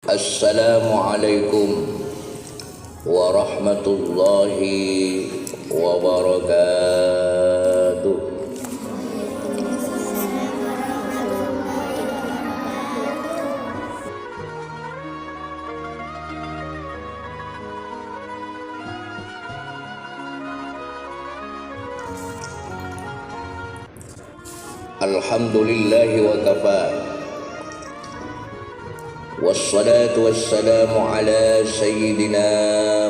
Assalamualaikum warahmatullahi wabarakatuh. Alhamdulillahi wa kafa. Wassalatu wassalamu ala sayyidina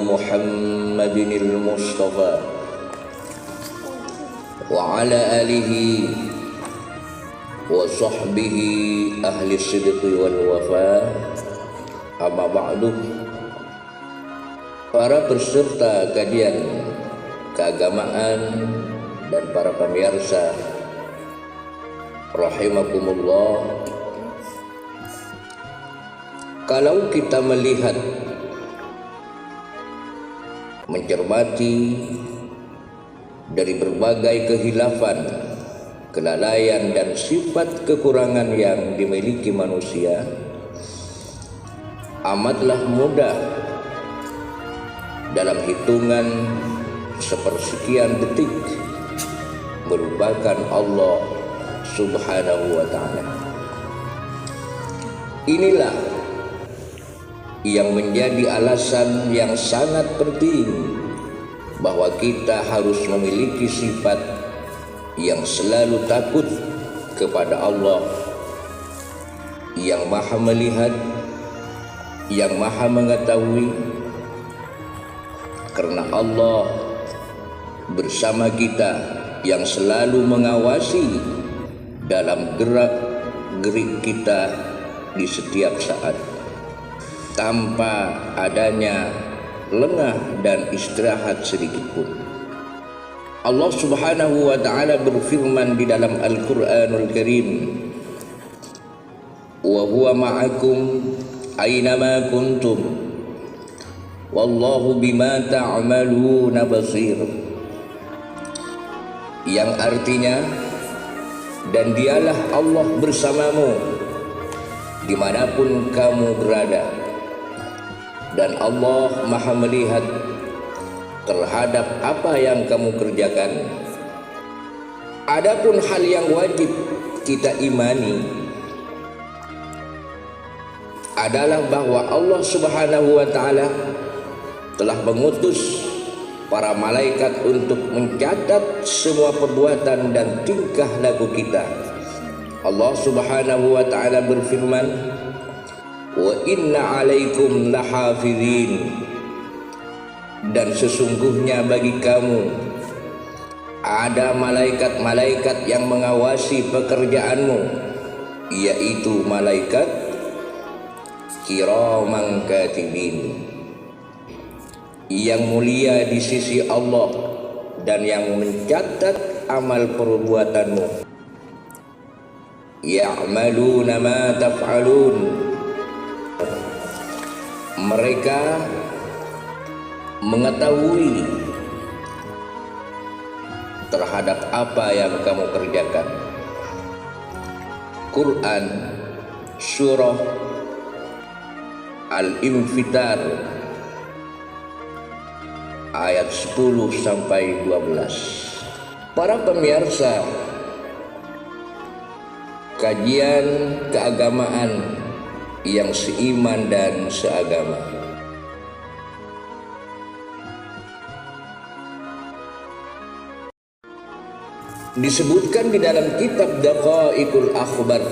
Muhammadinil Mustafa wa ala alihi wa sahbihi ahli sidqi wal wafa. Amma ba'du. Para peserta kajian keagamaan dan para pemirsa rahimakumullah, kalau kita melihat, mencermati dari berbagai kehilafan, kelalaian dan sifat kekurangan yang dimiliki manusia, amatlah mudah dalam hitungan sepersekian detik melupakan Allah Subhanahu wa ta'ala. Inilah yang menjadi alasan yang sangat penting bahwa kita harus memiliki sifat yang selalu takut kepada Allah yang maha melihat, yang maha mengetahui, karena Allah bersama kita yang selalu mengawasi dalam gerak-gerik kita di setiap saat, tanpa adanya lengah dan istirahat sedikit pun. Allah Subhanahu wa ta'ala berfirman di dalam Al-Quranul Karim, wa huwa ma'akum aynama kuntum wallahu bima ta'maluna basir, yang artinya, dan dialah Allah bersamamu dimanapun kamu berada, dan Allah maha melihat terhadap apa yang kamu kerjakan. Adapun hal yang wajib kita imani adalah bahwa Allah Subhanahu wa ta'ala telah mengutus para malaikat untuk mencatat semua perbuatan dan tingkah laku kita. Allah Subhanahu wa ta'ala berfirman, wa inna alaikum lahafidhin, dan sesungguhnya bagi kamu ada malaikat-malaikat yang mengawasi pekerjaanmu, yaitu malaikat kiraman katibin, yang mulia di sisi Allah dan yang mencatat amal perbuatanmu. Ya'maluna ma taf'alun, mereka mengetahui terhadap apa yang kamu kerjakan. Quran Surah Al-Infitar ayat 10 sampai 12. Para pemirsa kajian keagamaan yang seiman dan seagama, disebutkan di dalam kitab Daqaiqul Akhbar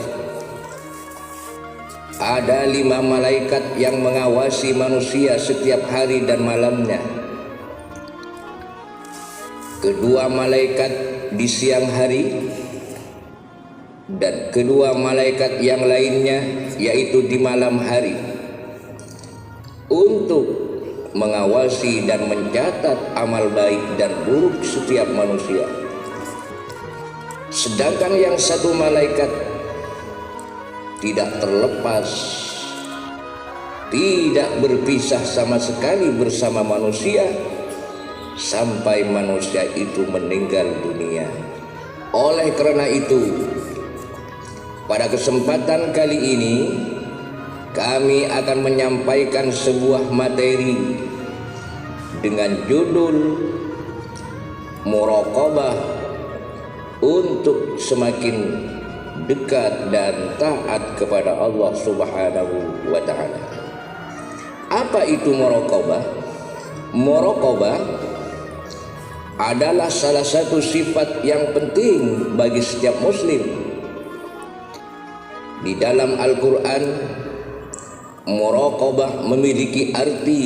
ada 5 malaikat yang mengawasi manusia setiap hari dan malamnya. Kedua malaikat di siang hari dan kedua malaikat yang lainnya yaitu di malam hari, untuk mengawasi dan mencatat amal baik dan buruk setiap manusia. Sedangkan yang satu malaikat tidak terlepas, tidak berpisah sama sekali bersama manusia sampai manusia itu meninggal dunia. Oleh karena itu, pada kesempatan kali ini kami akan menyampaikan sebuah materi dengan judul Muraqabah untuk semakin dekat dan taat kepada Allah Subhanahu wa Ta'ala. Apa itu muraqabah? Muraqabah adalah salah satu sifat yang penting bagi setiap muslim. Di dalam Al-Quran, muraqabah memiliki arti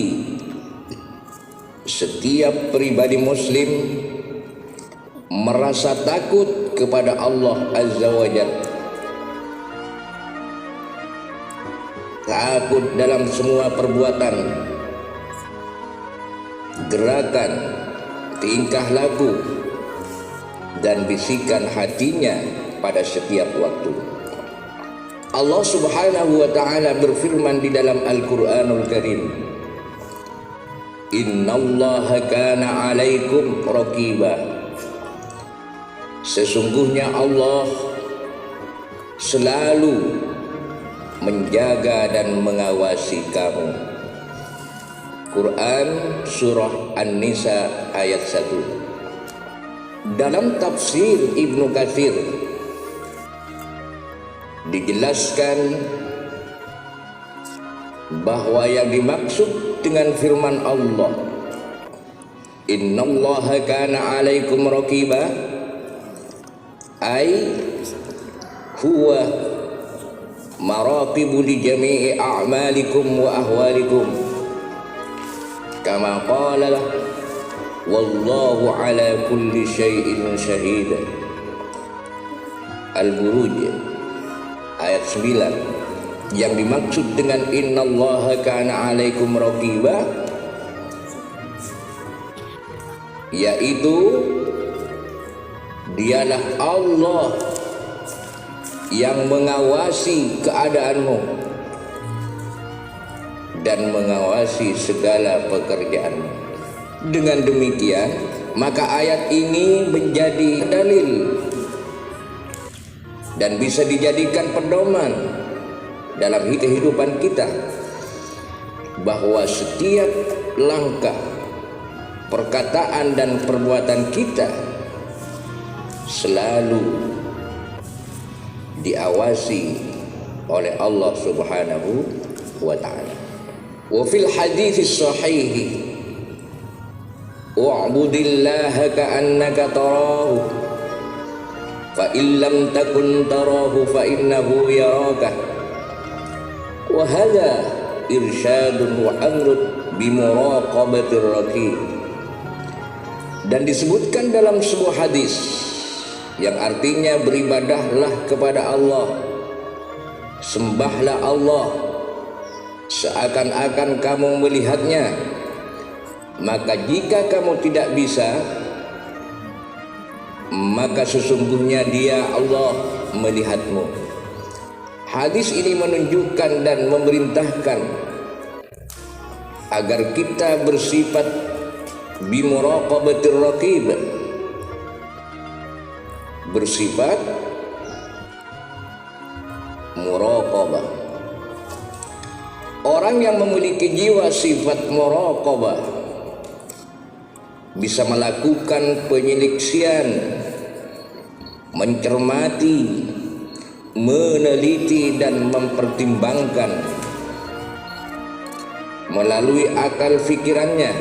setiap pribadi muslim merasa takut kepada Allah Azza wa Jalla, takut dalam semua perbuatan, gerakan, tingkah laku, dan bisikan hatinya pada setiap waktu. Allah Subhanahu wa Ta'ala berfirman di dalam Al-Quranul Karim, Innallaha kana alaikum raqiba. Sesungguhnya Allah selalu menjaga dan mengawasi kamu. Quran Surah An-Nisa ayat 1. Dalam tafsir Ibnu Katsir dijelaskan bahwa yang dimaksud dengan firman Allah, Innallaha kana alaikum raqiba, ay huwa maraqibu li jami'i a'malikum wa ahwalikum, kama qala wallahu ala kulli syai'in syahid. Al-Buruj ayat 9. Yang dimaksud dengan innallaha kana alaikum raqiba yaitu dialah Allah yang mengawasi keadaanmu dan mengawasi segala pekerjaanmu. Dengan demikian, maka ayat ini menjadi dalil dan bisa dijadikan pedoman dalam kehidupan kita bahwa setiap langkah, perkataan dan perbuatan kita selalu diawasi oleh Allah Subhanahu wa Ta'ala. Wa fil hadits sahih, wa'budillaha ka'annaka tarahu fa in lam takun tarahu fa innahu yaraka. Wa hadha irsyadun wa amrun bi muraqabatir raqib. Dan disebutkan dalam sebuah hadis yang artinya beribadahlah kepada Allah, sembahlah Allah seakan-akan kamu melihatnya. Maka jika kamu tidak bisa, maka sesungguhnya Dia Allah melihatmu. Hadis ini menunjukkan dan memerintahkan agar kita bersifat bimuraqabatir raqib, bersifat muraqabah. Orang yang memiliki jiwa sifat muraqabah bisa melakukan penyeliksian, mencermati, meneliti dan mempertimbangkan melalui akal fikirannya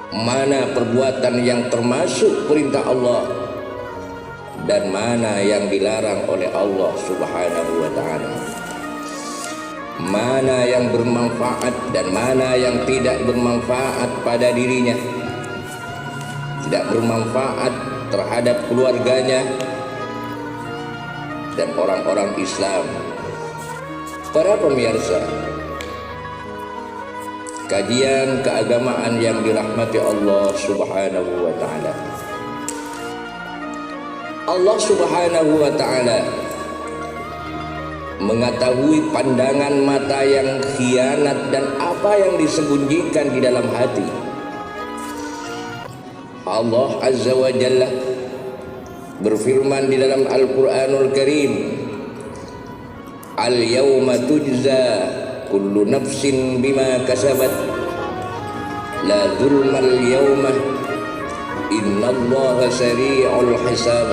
mana perbuatan yang termasuk perintah Allah dan mana yang dilarang oleh Allah Subhanahu wa ta'ala, mana yang bermanfaat dan mana yang tidak bermanfaat pada dirinya, tidak bermanfaat terhadap keluarganya dan orang-orang Islam. Para pemirsa, kajian keagamaan yang dirahmati Allah Subhanahu wa ta'ala, Allah Subhanahu wa ta'ala mengetahui pandangan mata yang khianat dan apa yang disembunyikan di dalam hati. Allah Azza wa Jalla berfirman di dalam Al-Quranul Karim, Al-yawma tujza kullu nafsin bima kasabat la zulmal yawma innallaha sari'ul hisab.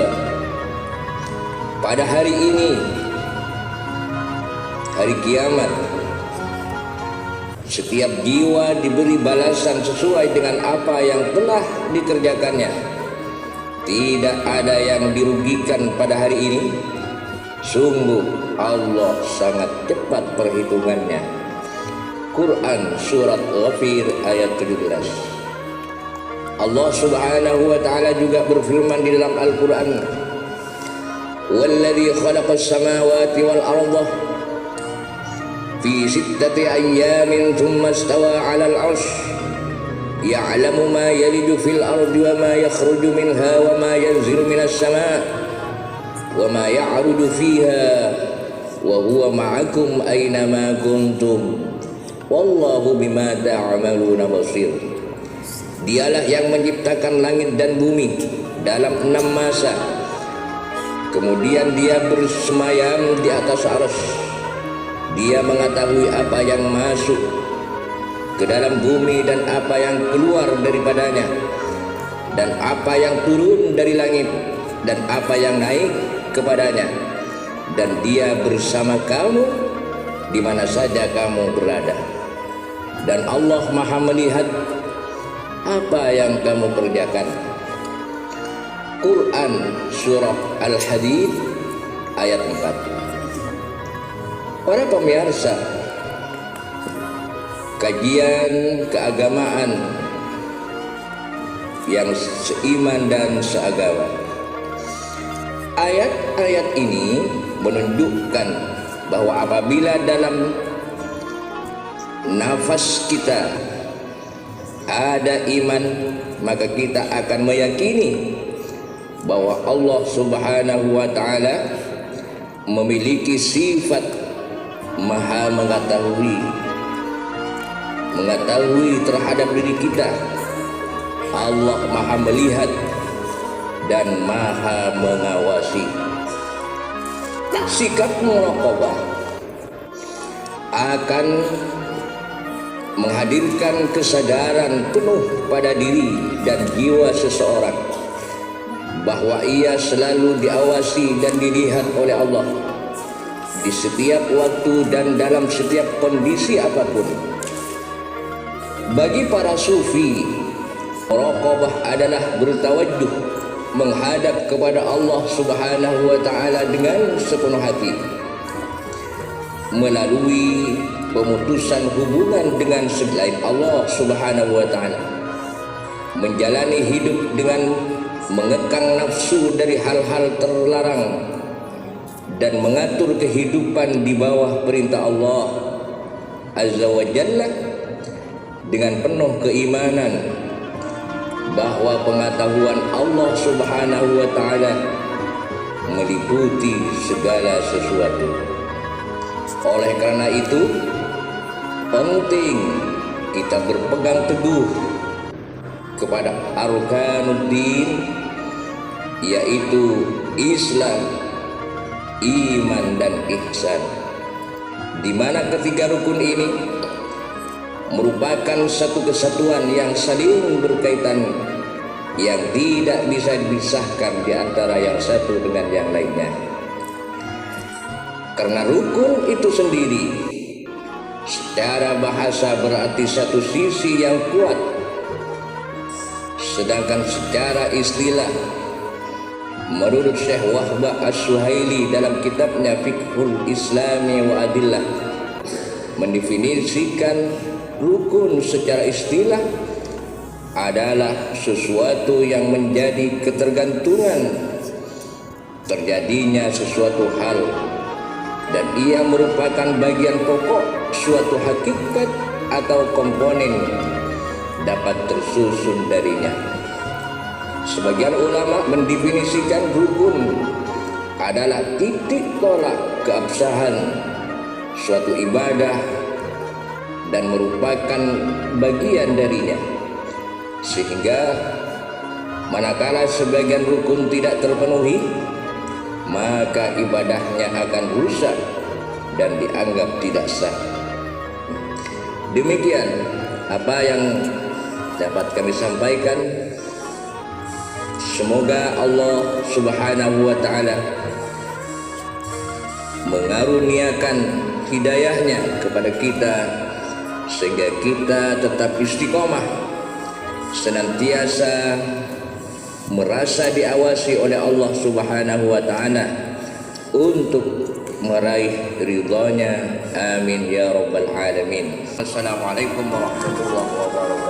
Pada hari ini, hari kiamat, setiap jiwa diberi balasan sesuai dengan apa yang telah dikerjakannya. Tidak ada yang dirugikan pada hari ini. Sungguh Allah sangat cepat perhitungannya. Quran surat Ghafir ayat 17. Allah Subhanahu wa ta'ala juga berfirman di dalam Al-Quran, Walladzi khalaqas samawati wal arda fi sittati ayyamin thumma istawa 'alal 'arsy ya'lamu ma yaliju fil ardi wa ma yakhruju minha wa ma yanzilu minas sama' wa ma ya'ruju fiha wa huwa ma'akum aina ma kuntum wallahu bima ta'maluna basir. Dialah yang menciptakan langit dan bumi dalam 6 masa. Kemudian dia bersemayam di atas arsy. Dia mengetahui apa yang masuk ke dalam bumi dan apa yang keluar daripadanya, dan apa yang turun dari langit dan apa yang naik kepadanya. Dan dia bersama kamu di mana saja kamu berada. Dan Allah Maha melihat apa yang kamu kerjakan. Quran surah Al-Hadid ayat 4. Para pemirsa, kajian keagamaan yang seiman dan seagama, ayat-ayat ini menunjukkan bahwa apabila dalam nafas kita ada iman, maka kita akan meyakini bahwa Allah Subhanahu wa ta'ala memiliki sifat maha mengetahui terhadap diri kita. Allah maha melihat dan maha mengawasi. Sikap muraqabah akan menghadirkan kesadaran penuh pada diri dan jiwa seseorang bahwa ia selalu diawasi dan dilihat oleh Allah di setiap waktu dan dalam setiap kondisi apapun. Bagi para sufi, muraqabah adalah bertawajjuh menghadap kepada Allah Subhanahu wa ta'ala dengan sepenuh hati melalui pemutusan hubungan dengan selain Allah Subhanahu wa ta'ala, menjalani hidup dengan mengekang nafsu dari hal-hal terlarang dan mengatur kehidupan di bawah perintah Allah Azza wa Jalla dengan penuh keimanan bahwa pengetahuan Allah Subhanahu wa ta'ala meliputi segala sesuatu. Oleh karena itu penting kita berpegang teguh kepada arkanuddin, yaitu Islam, iman dan ihsan, di mana ketiga rukun ini merupakan satu kesatuan yang saling berkaitan, yang tidak bisa dipisahkan di antara yang satu dengan yang lainnya. Karena rukun itu sendiri secara bahasa berarti satu sisi yang kuat, sedangkan secara istilah Menurut Syekh Wahbah As-Suhaili dalam kitabnya Fiqhul Islami wa Adillah, mendefinisikan rukun secara istilah adalah sesuatu yang menjadi ketergantungan terjadinya sesuatu hal, dan ia merupakan bagian pokok suatu hakikat atau komponen dapat tersusun darinya. Sebagian ulama mendefinisikan rukun adalah titik tolak keabsahan suatu ibadah dan merupakan bagian darinya, sehingga manakala sebagian rukun tidak terpenuhi, maka ibadahnya akan rusak dan dianggap tidak sah. Demikian apa yang dapat kami sampaikan. Semoga Allah Subhanahu wa ta'ala mengaruniakan hidayahnya kepada kita, sehingga kita tetap istiqomah, senantiasa merasa diawasi oleh Allah Subhanahu wa ta'ala untuk meraih ridhonya. Amin ya rabbal alamin. Assalamualaikum warahmatullahi wabarakatuh.